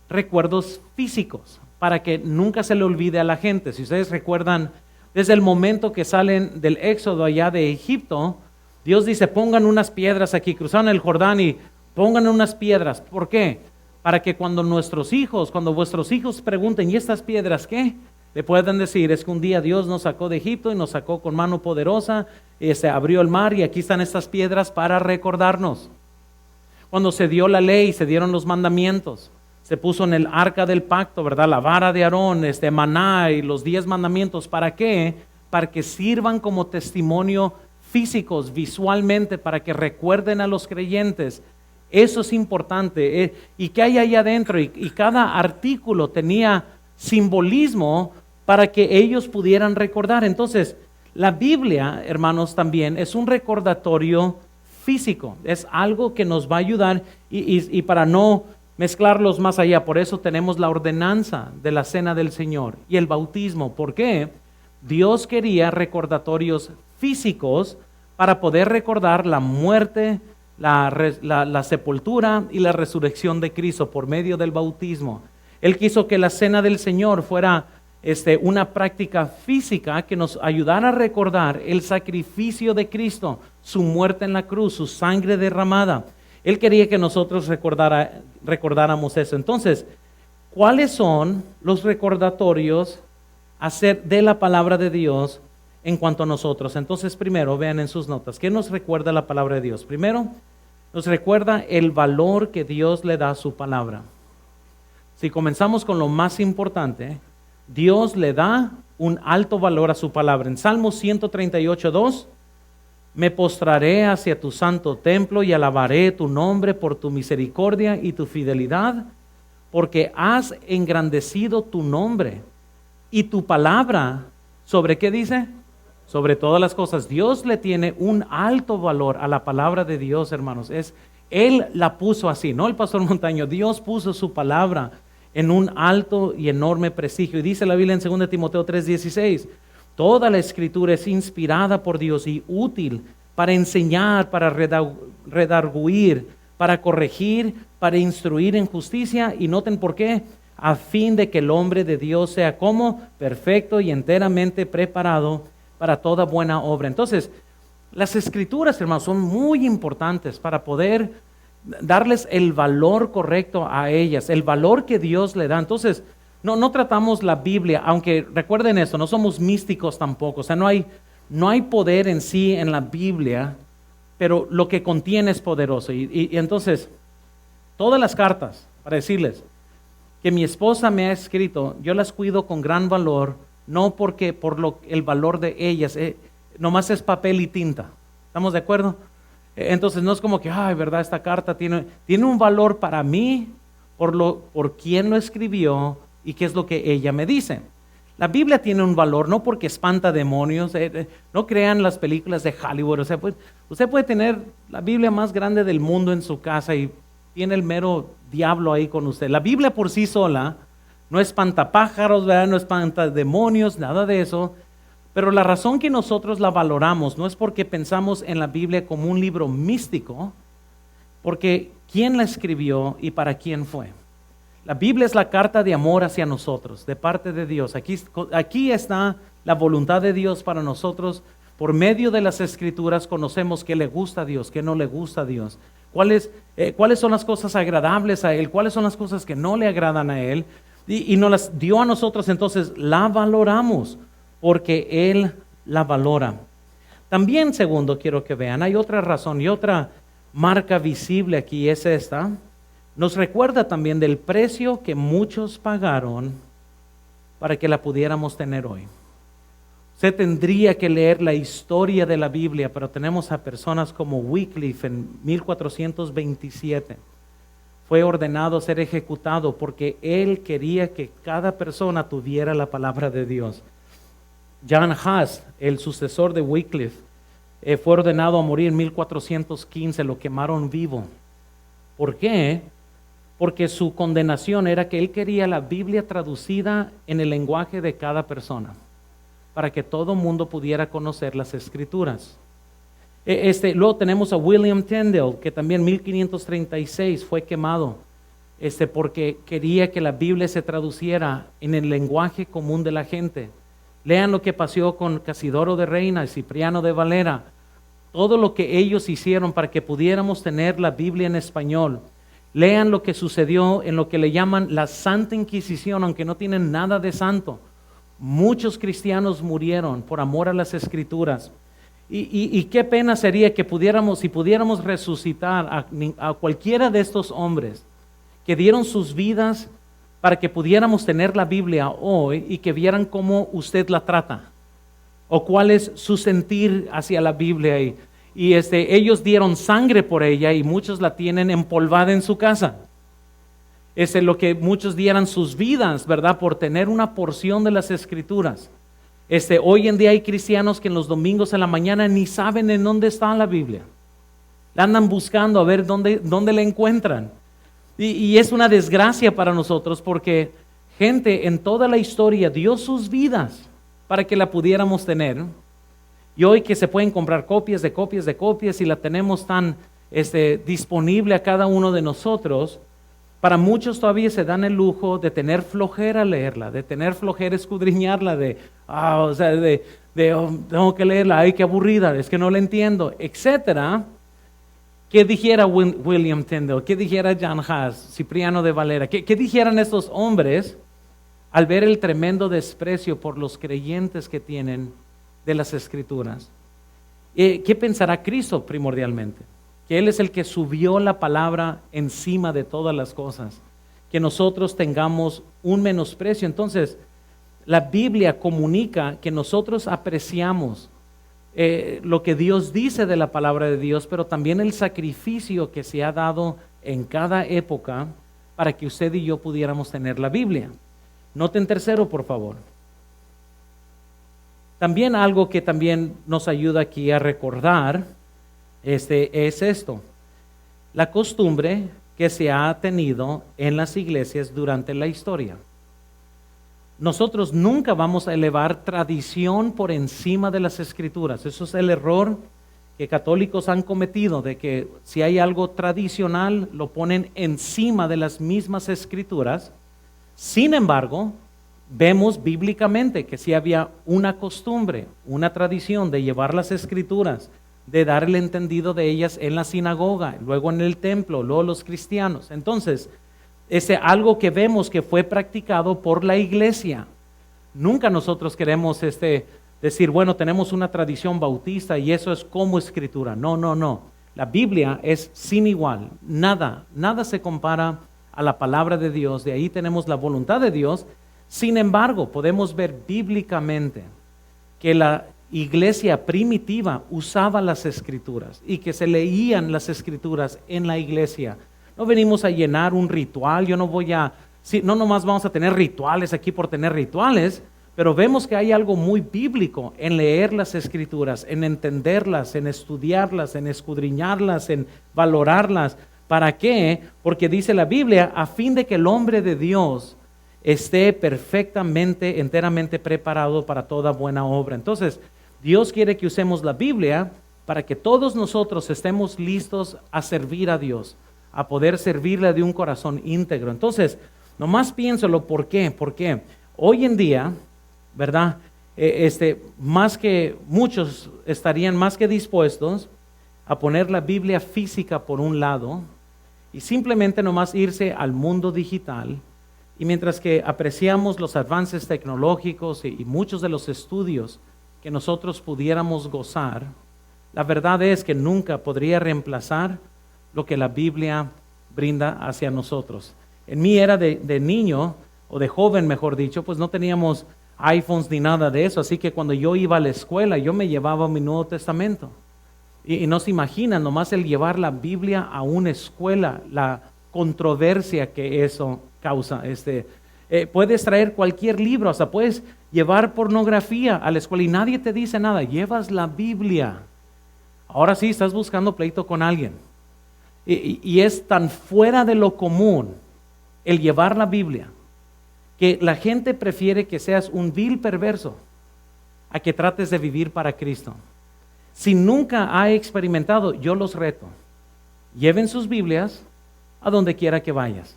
recuerdos físicos para que nunca se le olvide a la gente. Si ustedes recuerdan, desde el momento que salen del éxodo allá de Egipto, Dios dice, pongan unas piedras aquí, cruzaron el Jordán y pongan unas piedras. ¿Por qué? Para que cuando vuestros hijos pregunten, ¿y estas piedras qué?, le pueden decir, es que un día Dios nos sacó de Egipto y nos sacó con mano poderosa, se abrió el mar y aquí están estas piedras para recordarnos. Cuando se dio la ley, se dieron los mandamientos, se puso en el arca del pacto, ¿verdad?, la vara de Aarón, maná y los 10 mandamientos. ¿Para qué? Para que sirvan como testimonio físicos visualmente para que recuerden a los creyentes. Eso es importante. ¿Y qué hay ahí adentro? Y cada artículo tenía simbolismo para que ellos pudieran recordar. Entonces, la Biblia, hermanos, también es un recordatorio físico. Es algo que nos va a ayudar y para no mezclarlos más allá, por eso tenemos la ordenanza de la Cena del Señor y el bautismo. ¿Por qué? Dios quería recordatorios físicos para poder recordar la muerte, la sepultura y la resurrección de Cristo por medio del bautismo. Él quiso que la Cena del Señor fuera una práctica física que nos ayudara a recordar el sacrificio de Cristo, su muerte en la cruz, su sangre derramada. Él quería que nosotros recordáramos eso. Entonces, ¿cuáles son los recordatorios de la palabra de Dios en cuanto a nosotros? Entonces, primero, vean en sus notas, ¿qué nos recuerda la palabra de Dios? Primero, nos recuerda el valor que Dios le da a su palabra. Si comenzamos con lo más importante, Dios le da un alto valor a su palabra. En Salmo 138:2, me postraré hacia tu santo templo y alabaré tu nombre por tu misericordia y tu fidelidad, porque has engrandecido tu nombre y tu palabra. ¿Sobre qué dice? Sobre todas las cosas. Dios le tiene un alto valor a la palabra de Dios, hermanos. Él la puso así, no el pastor Montaño. Dios puso su palabra en un alto y enorme prestigio. Y dice la Biblia en 2 Timoteo 3:16, toda la escritura es inspirada por Dios y útil para enseñar, para redarguir, para corregir, para instruir en justicia. Y noten por qué, a fin de que el hombre de Dios sea como perfecto y enteramente preparado para toda buena obra. Entonces, las escrituras, hermanos, son muy importantes para poder darles el valor correcto a ellas, el valor que Dios le da. Entonces, no tratamos la Biblia, aunque recuerden esto, no somos místicos tampoco. O sea, no hay poder en sí en la Biblia, pero lo que contiene es poderoso. Y entonces, todas las cartas, para decirles que mi esposa me ha escrito, yo las cuido con gran valor, no porque el valor de ellas, nomás es papel y tinta. ¿Estamos de acuerdo? Entonces no es como que, verdad, esta carta tiene un valor para mí por quién lo escribió y qué es lo que ella me dice. La Biblia tiene un valor no porque espanta demonios, no crean las películas de Hollywood. O sea, usted puede tener la Biblia más grande del mundo en su casa y tiene el mero diablo ahí con usted. La Biblia por sí sola no espanta pájaros, ¿verdad? No espanta demonios, nada de eso. Pero la razón que nosotros la valoramos no es porque pensamos en la Biblia como un libro místico, porque ¿quién la escribió y para quién fue? La Biblia es la carta de amor hacia nosotros, de parte de Dios. Aquí está la voluntad de Dios para nosotros. Por medio de las Escrituras conocemos qué le gusta a Dios, qué no le gusta a Dios. ¿Cuáles son las cosas agradables a Él? ¿Cuáles son las cosas que no le agradan a Él? Y nos las dio a nosotros, entonces la valoramos porque Él la valora. También, segundo, quiero que vean, hay otra razón y otra marca visible aquí, es esta. Nos recuerda también del precio que muchos pagaron para que la pudiéramos tener hoy. Usted tendría que leer la historia de la Biblia, pero tenemos a personas como Wycliffe en 1427. Fue ordenado a ser ejecutado porque él quería que cada persona tuviera la palabra de Dios. John Huss, el sucesor de Wycliffe, fue ordenado a morir en 1415, lo quemaron vivo. ¿Por qué? Porque su condenación era que él quería la Biblia traducida en el lenguaje de cada persona, para que todo mundo pudiera conocer las Escrituras. Luego tenemos a William Tyndale, que también en 1536 fue quemado, porque quería que la Biblia se traduciera en el lenguaje común de la gente. Lean lo que pasó con Casidoro de Reina y Cipriano de Valera, todo lo que ellos hicieron para que pudiéramos tener la Biblia en español. Lean lo que sucedió en lo que le llaman la Santa Inquisición, aunque no tienen nada de santo. Muchos cristianos murieron por amor a las Escrituras. Y qué pena sería que si pudiéramos resucitar a cualquiera de estos hombres que dieron sus vidas para que pudiéramos tener la Biblia hoy y que vieran cómo usted la trata. o cuál es su sentir hacia la Biblia. Y ellos dieron sangre por ella y muchos la tienen empolvada en su casa. Lo que muchos dieran sus vidas, ¿verdad? Por tener una porción de las Escrituras. Hoy en día hay cristianos que en los domingos en la mañana ni saben en dónde está la Biblia. La andan buscando a ver dónde la encuentran. Y es una desgracia para nosotros porque gente en toda la historia dio sus vidas para que la pudiéramos tener. Y hoy que se pueden comprar copias de copias de copias y la tenemos tan disponible a cada uno de nosotros, para muchos todavía se dan el lujo de tener flojera leerla, de tener flojera escudriñarla, tengo que leerla, ay, qué aburrida, es que no la entiendo, etcétera. ¿Qué dijera William Tyndale? ¿Qué dijera John Huss, Cipriano de Valera? ¿Qué dijeran estos hombres al ver el tremendo desprecio por los creyentes que tienen de las Escrituras? ¿Qué pensará Cristo primordialmente? Que Él es el que subió la palabra encima de todas las cosas. Que nosotros tengamos un menosprecio. Entonces, la Biblia comunica que nosotros apreciamos lo que Dios dice de la palabra de Dios, pero también el sacrificio que se ha dado en cada época para que usted y yo pudiéramos tener la Biblia. Noten tercero, por favor. También algo que también nos ayuda aquí a recordar es esto. La costumbre que se ha tenido en las iglesias durante la historia. Nosotros nunca vamos a elevar tradición por encima de las Escrituras. Eso es el error que católicos han cometido, de que si hay algo tradicional, lo ponen encima de las mismas Escrituras. Sin embargo, vemos bíblicamente que sí había una costumbre, una tradición de llevar las Escrituras, de dar el entendido de ellas en la sinagoga, luego en el templo, luego los cristianos. Entonces, es algo que vemos que fue practicado por la iglesia. Nunca nosotros queremos decir, bueno, tenemos una tradición bautista y eso es como Escritura. No. La Biblia es sin igual. Nada se compara a la palabra de Dios. De ahí tenemos la voluntad de Dios. Sin embargo, podemos ver bíblicamente que la iglesia primitiva usaba las Escrituras y que se leían las Escrituras en la iglesia. No venimos a llenar un ritual, no nomás vamos a tener rituales aquí por tener rituales, pero vemos que hay algo muy bíblico en leer las Escrituras, en entenderlas, en estudiarlas, en escudriñarlas, en valorarlas. ¿Para qué? Porque dice la Biblia, a fin de que el hombre de Dios esté perfectamente, enteramente preparado para toda buena obra. Entonces, Dios quiere que usemos la Biblia para que todos nosotros estemos listos a servir a Dios, a poder servirle de un corazón íntegro. Entonces, nomás piénsalo, ¿por qué? Porque hoy en día, ¿verdad? Más que muchos estarían más que dispuestos a poner la Biblia física por un lado y simplemente nomás irse al mundo digital. Y mientras que apreciamos los avances tecnológicos y muchos de los estudios que nosotros pudiéramos gozar, la verdad es que nunca podría reemplazar lo que la Biblia brinda hacia nosotros. En mi era de niño, o de joven mejor dicho, pues no teníamos iPhones ni nada de eso, así que cuando yo iba a la escuela, yo me llevaba mi Nuevo Testamento. Y no se imaginan nomás el llevar la Biblia a una escuela, la controversia que eso causa. Puedes traer cualquier libro, hasta puedes llevar pornografía a la escuela y nadie te dice nada, llevas la Biblia. Ahora sí, estás buscando pleito con alguien. Y es tan fuera de lo común el llevar la Biblia que la gente prefiere que seas un vil perverso a que trates de vivir para Cristo. Si nunca ha experimentado, yo los reto. Lleven sus Biblias a donde quiera que vayas.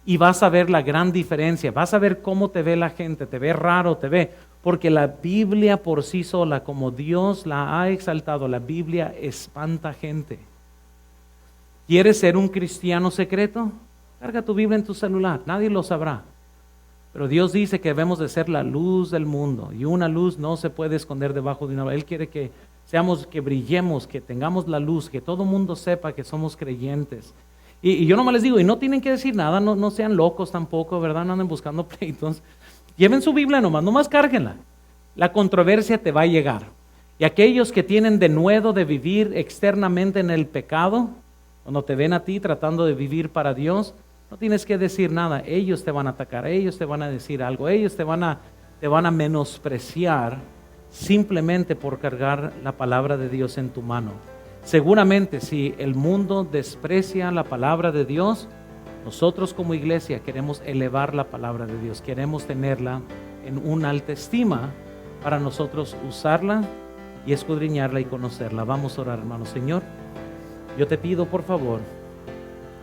Y vas a ver la gran diferencia. Vas a ver cómo te ve la gente. Te ve raro, porque la Biblia por sí sola, como Dios la ha exaltado, la Biblia espanta gente. ¿Quieres ser un cristiano secreto? Carga tu Biblia en tu celular, nadie lo sabrá. Pero Dios dice que debemos de ser la luz del mundo y una luz no se puede esconder debajo de una. Él quiere que que brillemos, que tengamos la luz, que todo el mundo sepa que somos creyentes. Y yo nomás les digo, y no tienen que decir nada, no sean locos tampoco, ¿verdad? No anden buscando pleitos. Lleven su Biblia nomás cárguenla. la controversia te va a llegar. Y aquellos que tienen denuedo de vivir externamente en el pecado, cuando te ven a ti tratando de vivir para Dios, no tienes que decir nada. Ellos te van a atacar, ellos te van a decir algo, ellos te van a menospreciar simplemente por cargar la palabra de Dios en tu mano. Seguramente si el mundo desprecia la palabra de Dios, nosotros como iglesia queremos elevar la palabra de Dios, queremos tenerla en una alta estima para nosotros usarla y escudriñarla y conocerla. Vamos a orar, hermano. Señor, yo te pido, por favor,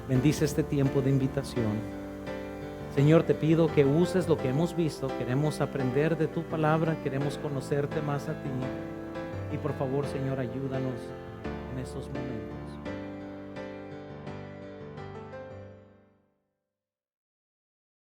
bendice este tiempo de invitación. Señor, te pido que uses lo que hemos visto. Queremos aprender de tu palabra, queremos conocerte más a ti. Y por favor, Señor, ayúdanos en estos momentos.